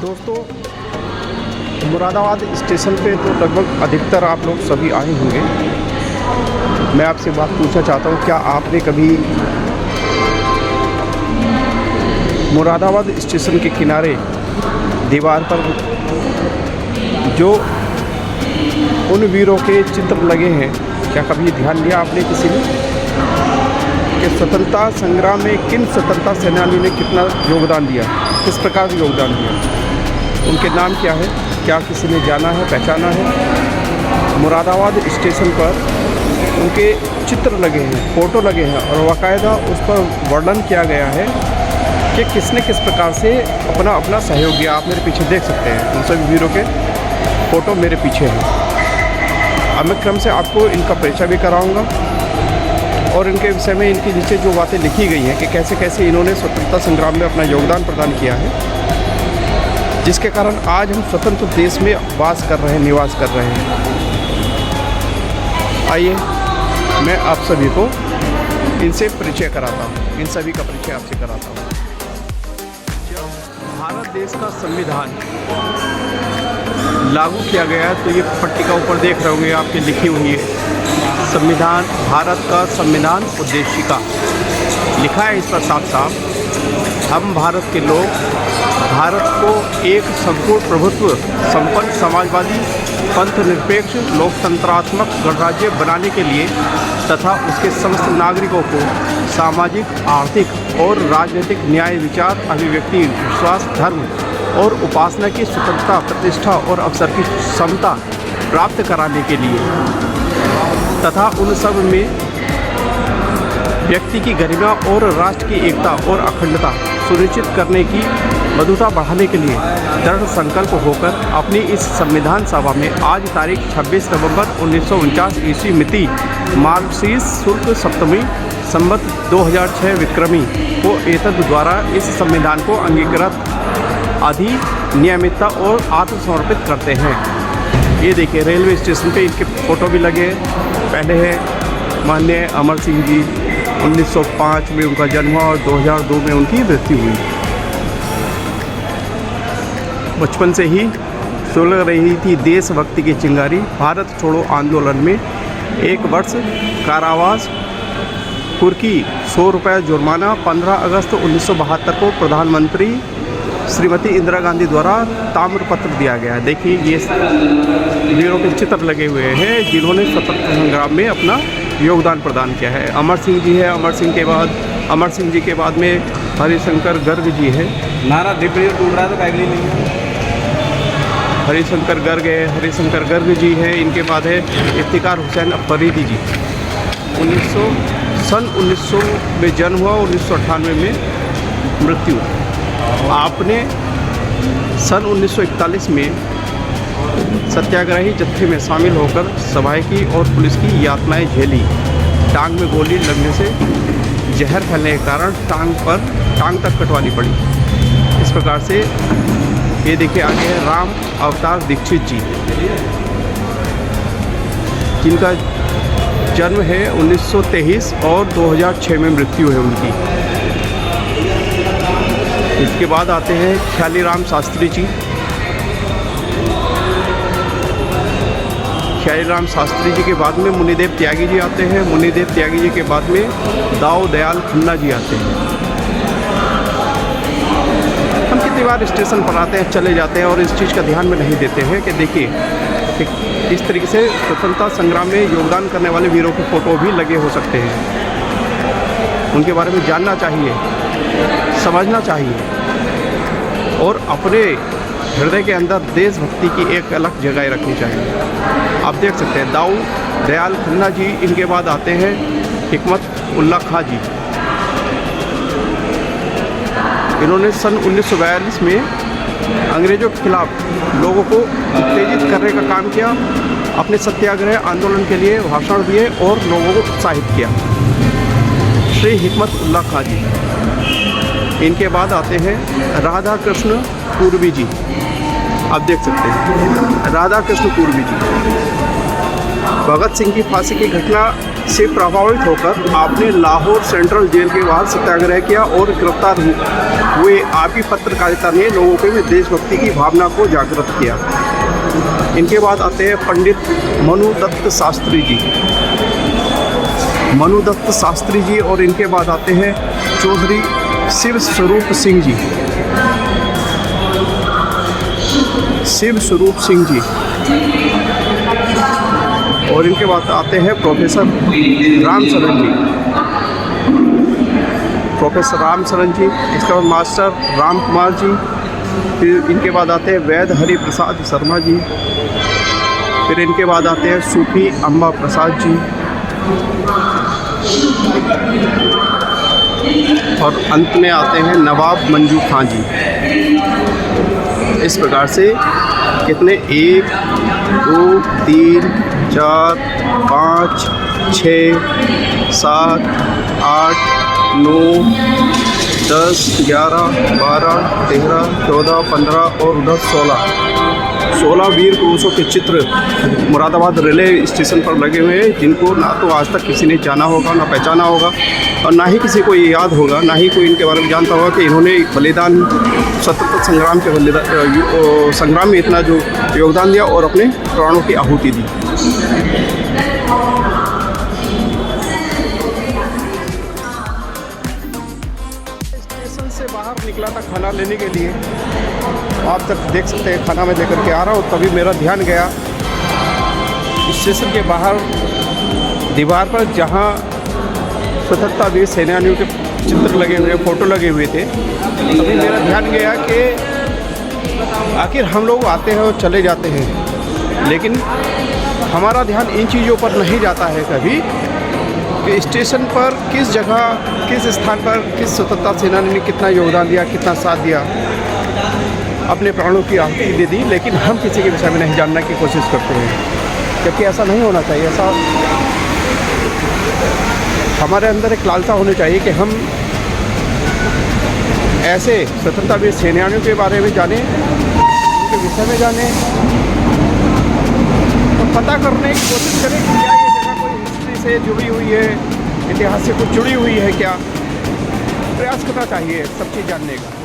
दोस्तों, मुरादाबाद स्टेशन पे तो लगभग अधिकतर आप लोग सभी आए होंगे। मैं आपसे बात पूछना चाहता हूँ, क्या आपने कभी मुरादाबाद स्टेशन के किनारे दीवार पर जो उन वीरों के चित्र लगे हैं, क्या कभी ध्यान दिया आपने किसी ने कि स्वतंत्रता संग्राम में किन स्वतंत्रता सेनानियों ने कितना योगदान दिया, किस प्रकार से योगदान दिया, उनके नाम क्या है? क्या किसी ने जाना है, पहचाना है? मुरादाबाद स्टेशन पर उनके चित्र लगे हैं, फ़ोटो लगे हैं और बाकायदा उस पर वर्णन किया गया है कि किसने किस प्रकार से अपना अपना सहयोग दिया। आप मेरे पीछे देख सकते हैं, उन सभी वीरों के फ़ोटो मेरे पीछे हैं। अब मैं क्रम से आपको इनका परिचय भी कराऊंगा और इनके विषय में इनके नीचे जो बातें लिखी गई हैं कि कैसे कैसे इन्होंने स्वतंत्रता संग्राम में अपना योगदान प्रदान किया है, जिसके कारण आज हम स्वतंत्र देश में वास कर रहे हैं, निवास कर रहे हैं। आइए मैं आप सभी को इनसे परिचय कराता हूँ, इन सभी का परिचय आपसे कराता हूँ। जब भारत देश का संविधान लागू किया गया है, तो ये पट्टिका ऊपर देख रहे होंगे आपके लिखी हुई है, संविधान, भारत का संविधान उद्देशिका लिखा है इस पर साफ साफ। हम भारत के लोग भारत को एक संपूर्ण प्रभुत्व संपन्न समाजवादी पंथ निरपेक्ष लोकतंत्रात्मक गणराज्य बनाने के लिए तथा उसके समस्त नागरिकों को सामाजिक, आर्थिक और राजनीतिक न्याय, विचार, अभिव्यक्ति, विश्वास, धर्म और उपासना की स्वतंत्रता, प्रतिष्ठा और अवसर की समता प्राप्त कराने के लिए तथा उन सब में व्यक्ति की गरिमा और राष्ट्र की एकता और अखंडता सुनिश्चित करने की मधुरता बढ़ाने के लिए दृढ़ संकल्प होकर अपनी इस संविधान सभा में आज तारीख 26 नवंबर 1949 ईस्वी मिति मार्गशीर्ष शुक्ल सप्तमी संवत 2006 विक्रमी को एतद द्वारा इस संविधान को अंगीकृत अधिनियमितता और आत्मसमर्पित करते हैं। ये देखिए, रेलवे स्टेशन पे इनके फ़ोटो भी लगे। पहले है माननीय अमर सिंह जी, 1905 में उनका जन्म हुआ और 2002 में उनकी मृत्यु हुई। बचपन से ही सुलग रही थी देशभक्ति की चिंगारी। भारत छोड़ो आंदोलन में 1 वर्ष कारावास, कुर्की, 100 रुपये जुर्माना। 15 अगस्त 1972 को प्रधानमंत्री श्रीमती इंदिरा गांधी द्वारा ताम्रपत्र दिया गया है। देखिए, ये वीरों के चित्र लगे हुए हैं जिन्होंने स्वतंत्रता संग्राम में अपना योगदान प्रदान किया है। अमर सिंह जी है, अमर सिंह जी के बाद में हरिशंकर गर्ग जी है। नारा डिप्रेस टूट रहा है तो कागली नहीं है। हरिशंकर गर्ग जी हैं। इनके बाद है इफ्तिकार हुसैन अफरीदी जी। 1900 में जन्म हुआ, 1998 में मृत्यु। आपने सन 1941 में सत्याग्रही जत्थे में शामिल होकर सभाएं की और पुलिस की यातनाएं झेली। टांग में गोली लगने से जहर फैलने के कारण टांग तक कटवानी पड़ी। इस प्रकार से ये देखिए आगे है राम अवतार दीक्षित जी, जिनका जन्म है 1923 और 2006 में मृत्यु है उनकी। इसके बाद आते हैं ख्यालीराम शास्त्री जी। ख्यालीराम शास्त्री जी के बाद में मुनिदेव त्यागी जी आते हैं। मुनिदेव त्यागी जी के बाद में दाऊ दयाल खन्ना जी आते हैं। हम कितनी बार स्टेशन पर आते हैं, चले जाते हैं और इस चीज़ का ध्यान में नहीं देते हैं कि देखिए कि इस तरीके से स्वतंत्रता संग्राम में योगदान करने वाले वीरों के फ़ोटो भी लगे हो सकते हैं। उनके बारे में जानना चाहिए, समझना चाहिए और अपने हृदय के अंदर देशभक्ति की एक अलग जगह रखनी चाहिए। आप देख सकते हैं दाऊ दयाल खन्ना जी। इनके बाद आते हैं हिकमत उल्ला खां जी। इन्होंने सन 1942 में अंग्रेज़ों के खिलाफ लोगों को उत्तेजित करने का काम किया। अपने सत्याग्रह आंदोलन के लिए भाषण दिए और लोगों को उत्साहित किया। श्री हिकमत उल्ला खां जी। इनके बाद आते हैं राधा कृष्ण पूर्वी जी। आप देख सकते हैं राधा कृष्ण पूर्वी जी। भगत सिंह की फांसी की घटना से प्रभावित होकर आपने लाहौर सेंट्रल जेल के बाहर सत्याग्रह किया और गिरफ्तार हुए आपकी पत्रकारिता ने लोगों में देशभक्ति की भावना को जागृत किया। इनके बाद आते हैं पंडित मनुदत्त शास्त्री जी और इनके बाद आते हैं चौधरी शिव स्वरूप सिंह जी और इनके बाद आते हैं प्रोफेसर राम शरण जी, इसके बाद मास्टर राम कुमार जी, फिर इनके बाद आते हैं वैद्य हरि प्रसाद शर्मा जी, फिर इनके बाद आते हैं सूफी अम्बा प्रसाद जी और अंत में आते हैं नवाब मंजू खां जी। इस प्रकार से कितने 1 2 3 4 5 6 7 8 9 10 11 12 13 14 15 और उधर 16 वीर पुरुषों के चित्र मुरादाबाद रेलवे स्टेशन पर लगे हुए हैं, जिनको ना तो आज तक किसी ने जाना होगा, ना पहचाना होगा और ना ही किसी को ये याद होगा, ना ही कोई इनके बारे में जानता होगा कि इन्होंने बलिदान स्वतंत्रता संग्राम के संग्राम में इतना जो योगदान दिया और अपने प्राणों की आहुति दी। स्टेशन से बाहर निकला था खाना लेने के लिए, आप तक देख सकते हैं खाना मैं लेकर के आ रहा हूँ, तभी मेरा ध्यान गया स्टेशन के बाहर दीवार पर जहाँ स्वतंत्रता वीर सेनानियों के चित्र लगे हुए, फ़ोटो लगे हुए थे, तभी मेरा ध्यान गया कि आखिर हम लोग आते हैं और चले जाते हैं, लेकिन हमारा ध्यान इन चीज़ों पर नहीं जाता है कभी कि स्टेशन पर किस जगह, किस स्थान पर किस स्वतंत्रता सेनानी ने कितना योगदान दिया, कितना साथ दिया, अपने प्राणों की आहुति दे दी, लेकिन हम किसी के विषय में नहीं जानने की कोशिश करते हैं, जबकि ऐसा नहीं होना चाहिए। ऐसा हमारे अंदर एक लालसा होनी चाहिए कि हम ऐसे स्वतंत्रता वीर सेनानियों के बारे में जानें, उनके विषय में जानें, तो पता करने की कोशिश करें कि क्या ये जगह कोई हिस्ट्री से जुड़ी हुई है, इतिहास से कुछ जुड़ी हुई है क्या। प्रयास करना चाहिए सब चीज़ जानने का।